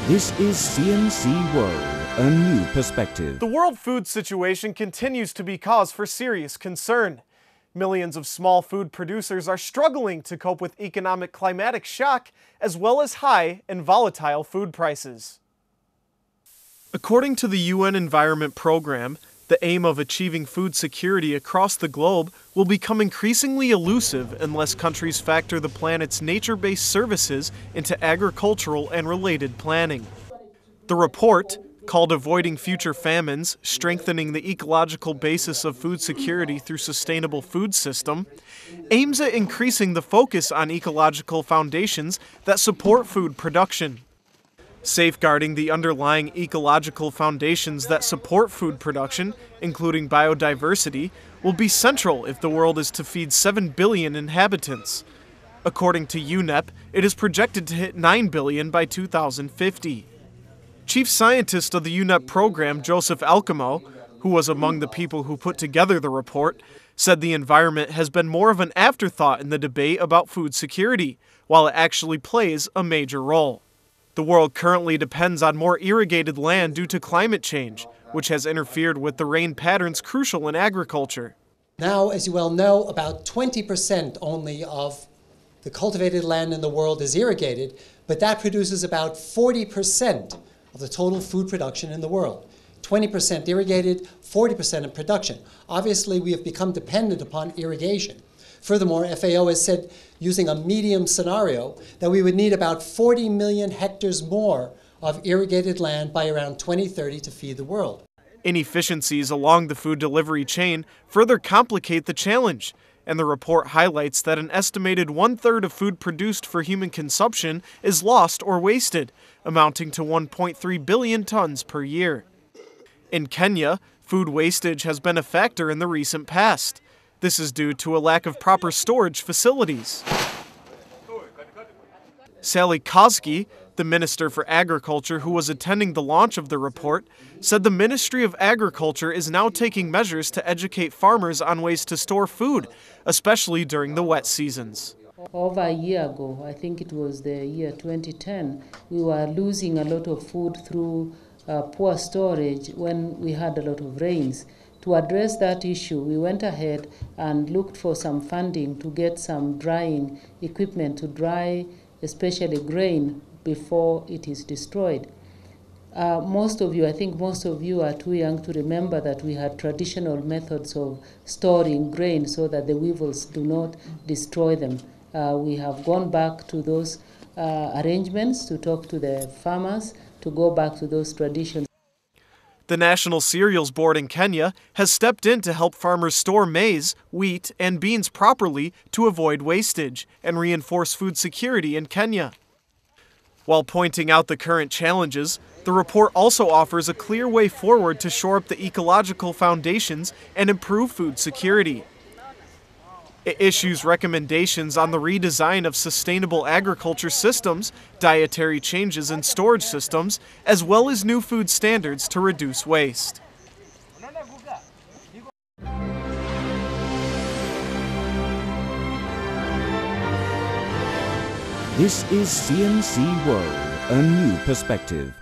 This is CNC World, a new perspective. The world food situation continues to be cause for serious concern. Millions of small food producers are struggling to cope with economic climatic shock, as well as high and volatile food prices. According to the UN Environment Program, the aim of achieving food security across the globe will become increasingly elusive unless countries factor the planet's nature-based services into agricultural and related planning. The report, called Avoiding Future Famines, Strengthening the Ecological Basis of Food Security Through Sustainable Food System, aims at increasing the focus on ecological foundations that support food production. Safeguarding the underlying ecological foundations that support food production, including biodiversity, will be central if the world is to feed 7 billion inhabitants. According to UNEP, it is projected to hit 9 billion by 2050. Chief Scientist of the UNEP program, Joseph Alcamo, who was among the people who put together the report, said the environment has been more of an afterthought in the debate about food security, while it actually plays a major role. The world currently depends on more irrigated land due to climate change, which has interfered with the rain patterns crucial in agriculture. Now, as you well know, about 20% only of the cultivated land in the world is irrigated, but that produces about 40% of the total food production in the world. 20% irrigated, 40% in production. Obviously, we have become dependent upon irrigation. Furthermore, FAO has said, using a medium scenario, that we would need about 40 million hectares more of irrigated land by around 2030 to feed the world. Inefficiencies along the food delivery chain further complicate the challenge, and the report highlights that an estimated 1/3 of food produced for human consumption is lost or wasted, amounting to 1.3 billion tons per year. In Kenya, food wastage has been a factor in the recent past. This is due to a lack of proper storage facilities. Sally Kosgei, the Minister for Agriculture who was attending the launch of the report, said the Ministry of Agriculture is now taking measures to educate farmers on ways to store food, especially during the wet seasons. Over a year ago, I think it was the year 2010, we were losing a lot of food through poor storage when we had a lot of rains. To address that issue, we went ahead and looked for some funding to get some drying equipment to dry, especially grain, before it is destroyed. Most of you are too young to remember that we had traditional methods of storing grain so that the weevils do not destroy them. We have gone back to those arrangements to talk to the farmers, to go back to those traditions. The National Cereals Board in Kenya has stepped in to help farmers store maize, wheat, and beans properly to avoid wastage and reinforce food security in Kenya. While pointing out the current challenges, the report also offers a clear way forward to shore up the ecological foundations and improve food security. It issues recommendations on the redesign of sustainable agriculture systems, dietary changes in storage systems, as well as new food standards to reduce waste. This is CNC World, a new perspective.